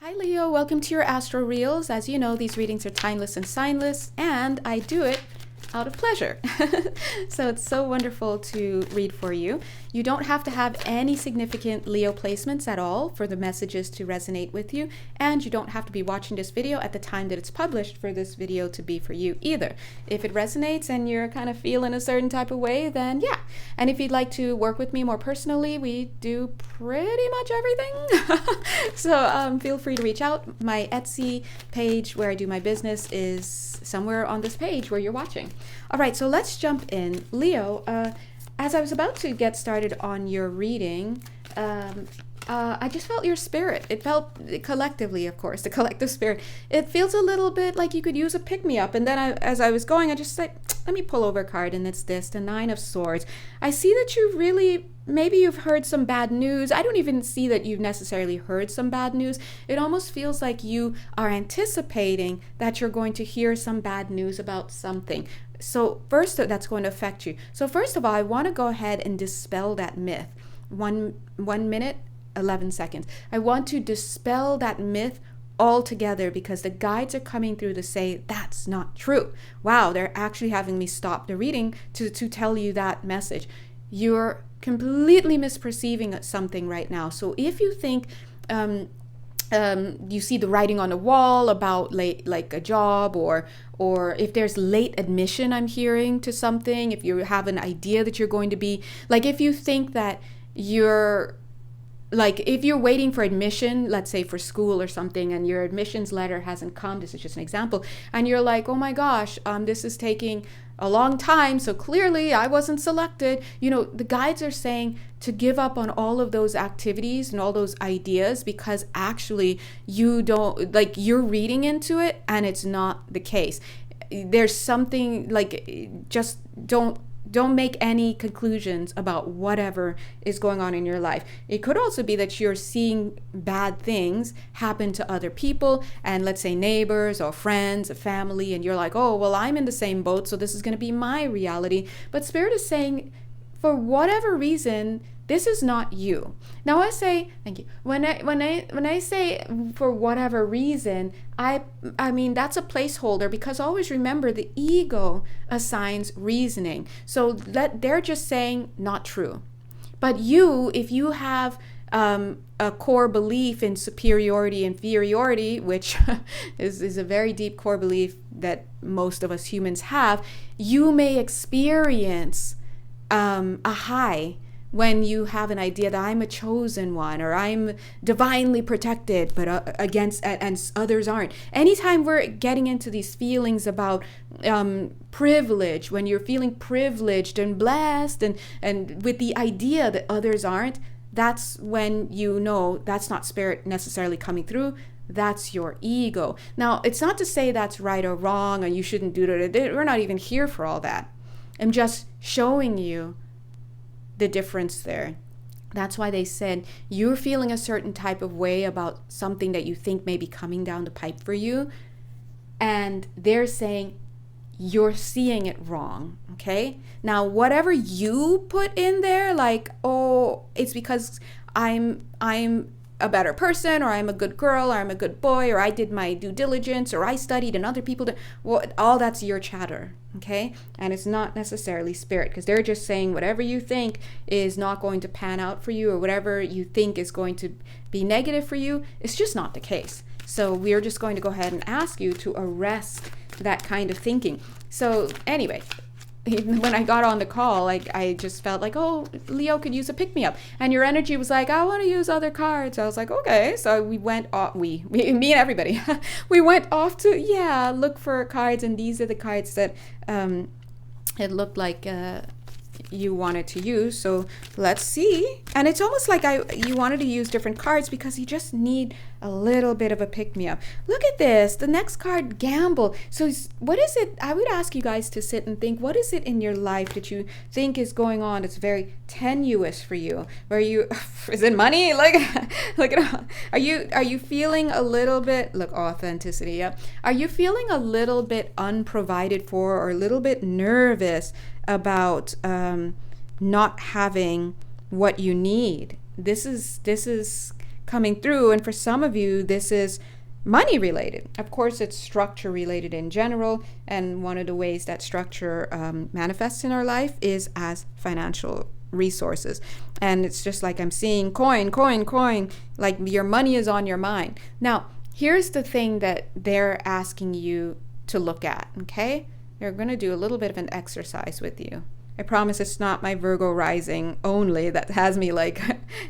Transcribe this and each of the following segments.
Hi Leo, welcome to your Astro Reels. As you know, these readings are timeless and signless, and I do it out of pleasure. So it's so wonderful to read for you. You don't have to have any significant Leo placements at all for the messages to resonate with you, and you don't have to be watching this video at the time that it's published for this video to be for you either. If it resonates and you're kind of feeling a certain type of way, then yeah. And if you'd like to work with me more personally, we do pretty much everything. So feel free to reach out. My Etsy page where I do my business is somewhere on this page where you're watching. All right, so let's jump in. Leo, as I was about to get started on your reading, I just felt your spirit. It felt collectively, of course, the collective spirit. It feels a little bit like you could use a pick-me-up. And then as I was going, I just said, let me pull over a card, and it's this, the Nine of Swords. I see that you really, maybe you've heard some bad news. I don't even see that you've necessarily heard some bad news. It almost feels like you are anticipating that you're going to hear some bad news about something. So first, that's going to affect you. So first of all, I want to go ahead and dispel that myth. One minute, 11 seconds. I want to dispel that myth altogether because the guides are coming through to say that's not true. Wow, they're actually having me stop the reading to tell you that message. You're completely misperceiving something right now. So if you think you see the writing on the wall about like a job, or if there's late admission I'm hearing to something, if you have an idea that you're going to be, like if you think that you're, like if you're waiting for admission, let's say for school or something, and your admissions letter hasn't come, this is just an example, and you're like, oh my gosh, this is taking a long time, so clearly I wasn't selected. You know, the guides are saying to give up on all of those activities and all those ideas because actually you don't, like you're reading into it and it's not the case. There's something like, just don't make any conclusions about whatever is going on in your life. It could also be that you're seeing bad things happen to other people, and let's say neighbors or friends or family, and you're like, oh, well, I'm in the same boat, so this is going to be my reality. But Spirit is saying, for whatever reason, this is not you. Now I say, thank you. When I say for whatever reason, I mean that's a placeholder, because always remember the ego assigns reasoning. So they're just saying not true. But you, if you have a core belief in superiority, inferiority, which is a very deep core belief that most of us humans have, you may experience a high when you have an idea that I'm a chosen one, or I'm divinely protected, but against and others aren't. Anytime we're getting into these feelings about privilege, when you're feeling privileged and blessed, and with the idea that others aren't, that's when you know that's not Spirit necessarily coming through. That's your ego. Now, it's not to say that's right or wrong, or you shouldn't do that. We're not even here for all that. I'm just showing you the difference there. That's why they said you're feeling a certain type of way about something that you think may be coming down the pipe for you, and they're saying you're seeing it wrong. Okay, now whatever you put in there, like, oh, it's because I'm a better person, or I'm a good girl, or I'm a good boy, or I did my due diligence, or I studied and other people did, well, all that's your chatter. Okay, and it's not necessarily Spirit, because they're just saying whatever you think is not going to pan out for you, or whatever you think is going to be negative for you, it's just not the case. So we're just going to go ahead and ask you to arrest that kind of thinking. So anyway, when I got on the call, I just felt like, oh, Leo could use a pick-me-up. And your energy was like, I want to use other cards. I was like, okay. So we went off, me and everybody, we went off to, look for cards. And these are the cards that it looked like you wanted to use. So let's see. And it's almost like you wanted to use different cards because you just need a little bit of a pick-me-up. Look at this. The next card, gamble. So what is it? I would ask you guys to sit and think, what is it in your life that you think is going on that's very tenuous for you? Where you, is it money? Like, look at, are you feeling a little bit, look, authenticity, yeah. Are you feeling a little bit unprovided for, or a little bit nervous about not having what you need? This is coming through. And for some of you, this is money related. Of course, it's structure related in general. And one of the ways that structure manifests in our life is as financial resources. And it's just like I'm seeing coin, like your money is on your mind. Now, here's the thing that they're asking you to look at, okay? They're going to do a little bit of an exercise with you. I promise it's not my Virgo rising only that has me like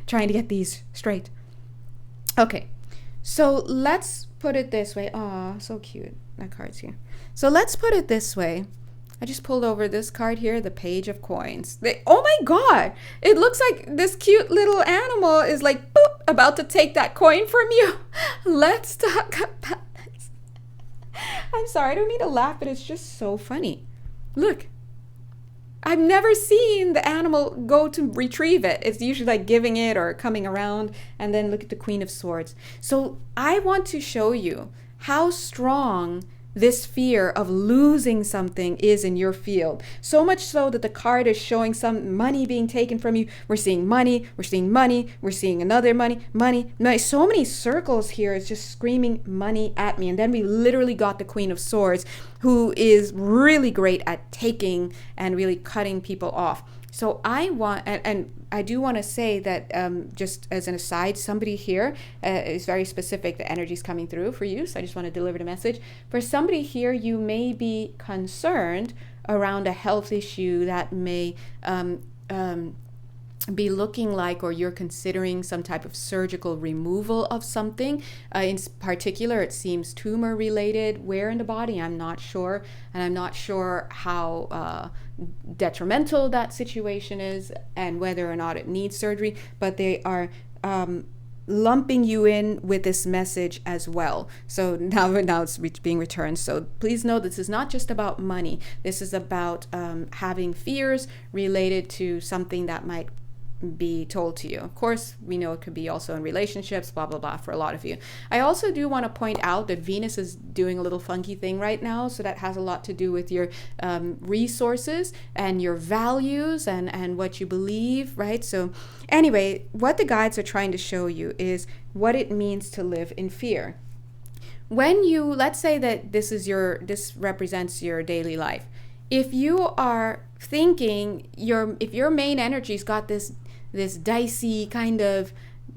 trying to get these straight. Okay, so let's put it this way. Aw, so cute. That card's here. So let's put it this way. I just pulled over this card here, the Page of Coins. Oh my God! It looks like this cute little animal is like, boop, about to take that coin from you. Let's talk about this. I'm sorry, I don't mean to laugh, but it's just so funny. Look. I've never seen the animal go to retrieve it. It's usually like giving it or coming around. And then look at the Queen of Swords. So I want to show you how strong this fear of losing something is in your field. So much so that the card is showing some money being taken from you. We're seeing money, we're seeing money, we're seeing another money. So many circles here. It's just screaming money at me. And then we literally got the Queen of Swords, who is really great at taking and really cutting people off. So I want, and I do want to say that just as an aside, somebody here is very specific. The energy is coming through for you. So I just want to deliver the message. For somebody here, you may be concerned around a health issue that may be looking like, or you're considering some type of surgical removal of something. In particular, it seems tumor related. Where in the body, I'm not sure. And I'm not sure how detrimental that situation is and whether or not it needs surgery, but they are lumping you in with this message as well. So now it's being returned. So please know this is not just about money. This is about having fears related to something that might be told to you. Of course, we know it could be also in relationships, blah, blah, blah, for a lot of you. I also do want to point out that Venus is doing a little funky thing right now. So that has a lot to do with your resources and your values and what you believe, right? So anyway, what the guides are trying to show you is what it means to live in fear. When you, let's say that this represents your daily life. If you are thinking if your main energy's got this dicey kind of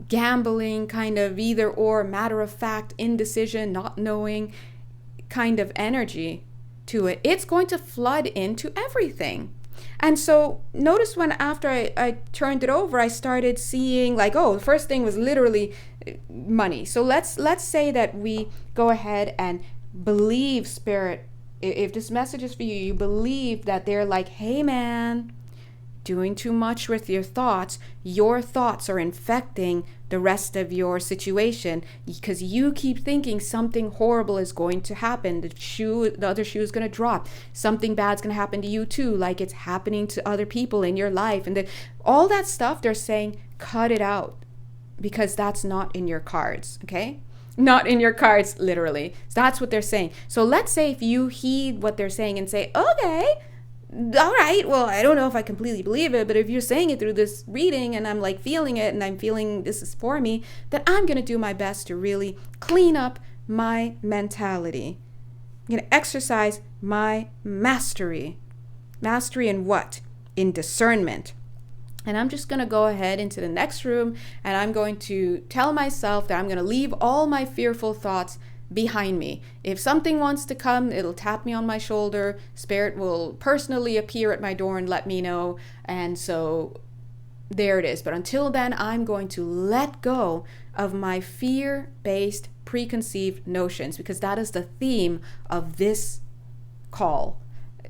gambling, kind of either or, matter of fact, indecision, not knowing kind of energy to it, it's going to flood into everything. And so notice when after I turned it over, I started seeing like, oh, the first thing was literally money. So let's say that we go ahead and believe, Spirit, if this message is for you, you believe that they're like, hey man, doing too much with your thoughts are infecting the rest of your situation because you keep thinking something horrible is going to happen. The other shoe is going to drop. Something bad's going to happen to you too, like it's happening to other people in your life. And all that stuff, they're saying, cut it out because that's not in your cards, okay? Not in your cards, literally. So that's what they're saying. So let's say if you heed what they're saying and say, okay, all right, well, I don't know if I completely believe it, but if you're saying it through this reading and I'm like feeling it and I'm feeling this is for me, then I'm going to do my best to really clean up my mentality. I'm going to exercise my mastery. Mastery in what? In discernment. And I'm just going to go ahead into the next room and I'm going to tell myself that I'm going to leave all my fearful thoughts behind me. If something wants to come, it'll tap me on my shoulder. Spirit will personally appear at my door and let me know. And so there it is. But until then, I'm going to let go of my fear-based preconceived notions because that is the theme of this call.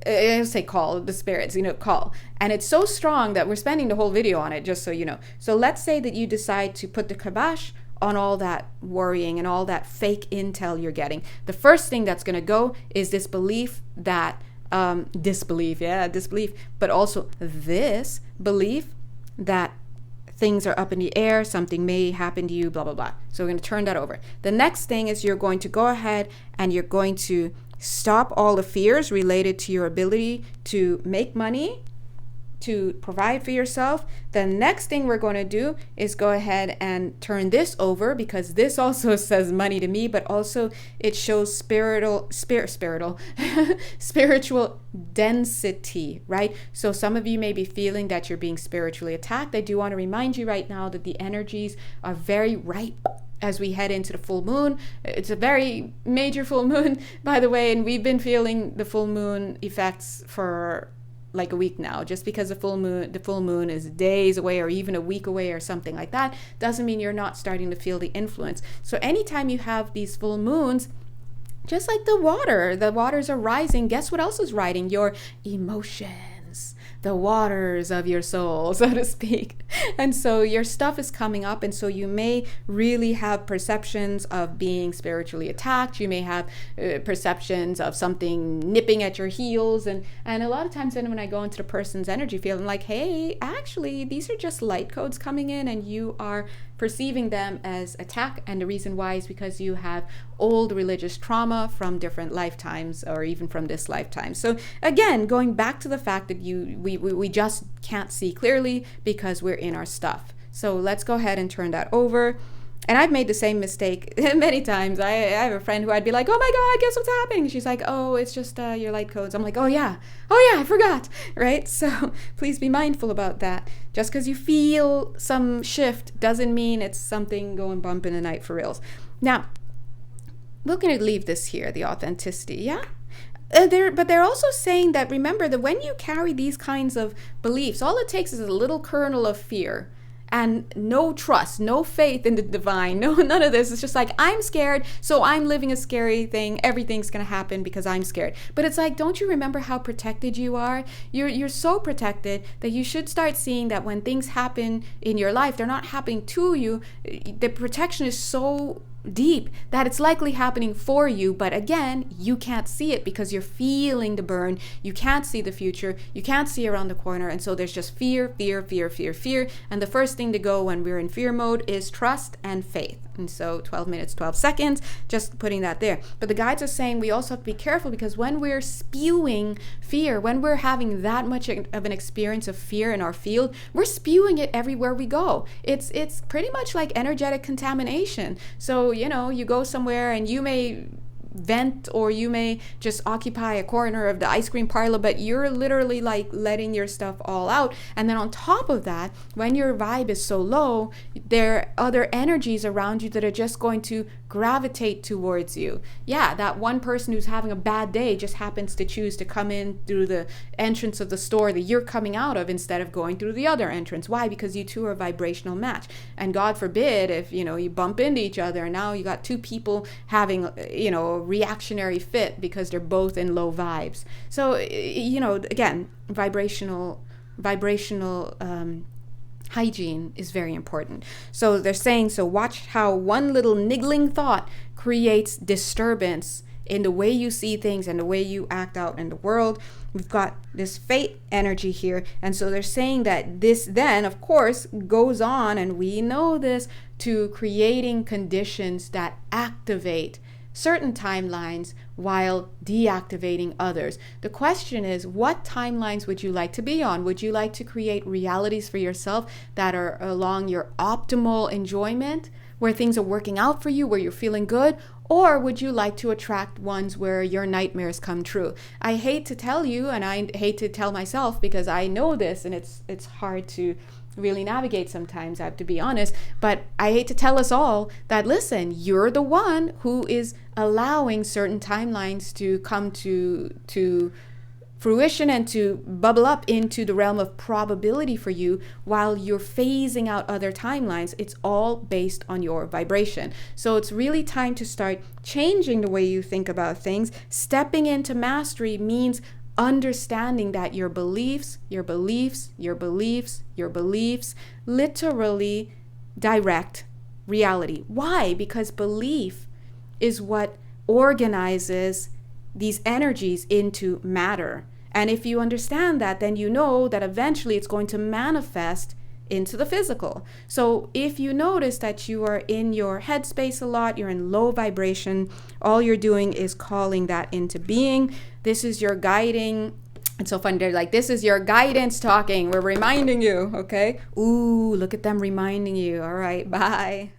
I say call, the spirits, call. And it's so strong that we're spending the whole video on it, just so you know. So let's say that you decide to put the kibosh on all that worrying and all that fake intel you're getting. The first thing that's going to go is this belief that, disbelief, but also this belief that things are up in the air, something may happen to you, blah, blah, blah. So we're going to turn that over. The next thing is you're going to go ahead and you're going to stop all the fears related to your ability to make money, to provide for yourself. The next thing we're going to do is go ahead and turn this over, because this also says money to me, but also it shows spiritual spiritual density, right? So some of you may be feeling that you're being spiritually attacked. I do want to remind you right now that the energies are very ripe as we head into the full moon. It's a very major full moon, by the way, and we've been feeling the full moon effects for like a week now. Just because the full moon is days away or even a week away or something like that doesn't mean you're not starting to feel the influence. So anytime you have these full moons, just like the waters are rising, guess what else is riding? Your emotions, the waters of your soul, so to speak. And so your stuff is coming up, and so you may really have perceptions of being spiritually attacked. You may have perceptions of something nipping at your heels, and a lot of times then when I go into the person's energy field, I'm like, hey, actually these are just light codes coming in, and you are perceiving them as attack. And the reason why is because you have old religious trauma from different lifetimes, or even from this lifetime. So again, going back to the fact that we just can't see clearly because we're in our stuff. So let's go ahead and turn that over. And I've made the same mistake many times. I have a friend who I'd be like, oh my God, guess what's happening? She's like, oh, it's just your light codes. I'm like, oh yeah, I forgot, right? So please be mindful about that. Just because you feel some shift doesn't mean it's something going bump in the night for reals. Now, we're going to leave this here, the authenticity, yeah? But they're also saying that, remember, that when you carry these kinds of beliefs, all it takes is a little kernel of fear and no trust, no faith in the divine, none of this. It's just like, I'm scared, so I'm living a scary thing. Everything's going to happen because I'm scared. But it's like, don't you remember how protected you are? You're so protected that you should start seeing that when things happen in your life, they're not happening to you. The protection is so deep that it's likely happening for you, but again, you can't see it because you're feeling the burn. You can't see the future, you can't see around the corner, and so there's just fear. And the first thing to go when we're in fear mode is trust and faith. And so 12 minutes 12 seconds, just putting that there. But the guides are saying we also have to be careful, because when we're spewing fear, when we're having that much of an experience of fear in our field, we're spewing it everywhere we go. It's pretty much like energetic contamination. So you go somewhere and you may vent, or you may just occupy a corner of the ice cream parlor, but you're literally like letting your stuff all out. And then on top of that, when your vibe is so low, there are other energies around you that are just going to gravitate towards you. Yeah, that one person who's having a bad day just happens to choose to come in through the entrance of the store that you're coming out of instead of going through the other entrance. Why? Because you two are a vibrational match. And God forbid if you bump into each other, and now you got two people having a reactionary fit because they're both in low vibes. So again, vibrational hygiene is very important. So they're saying, so watch how one little niggling thought creates disturbance in the way you see things and the way you act out in the world. We've got this fate energy here. And so they're saying that this then, of course, goes on, and we know this, to creating conditions that activate certain timelines while deactivating others. The question is, what timelines would you like to be on? Would you like to create realities for yourself that are along your optimal enjoyment, where things are working out for you, where you're feeling good? Or would you like to attract ones where your nightmares come true? I hate to tell you, and I hate to tell myself, because I know this, and it's hard to really navigate sometimes, I have to be honest, but I hate to tell us all that, listen, you're the one who is allowing certain timelines to come to fruition and to bubble up into the realm of probability for you while you're phasing out other timelines. It's all based on your vibration. So it's really time to start changing the way you think about things. Stepping into mastery means understanding that your beliefs literally direct reality. Why? Because belief is what organizes these energies into matter. And if you understand that, then you know that eventually it's going to manifest into the physical. So if you notice that you are in your headspace a lot, you're in low vibration, all you're doing is calling that into being. This is your guiding It's so fun. They're like, this is your guidance talking. We're reminding you, okay? Ooh, look at them reminding you. All right, bye.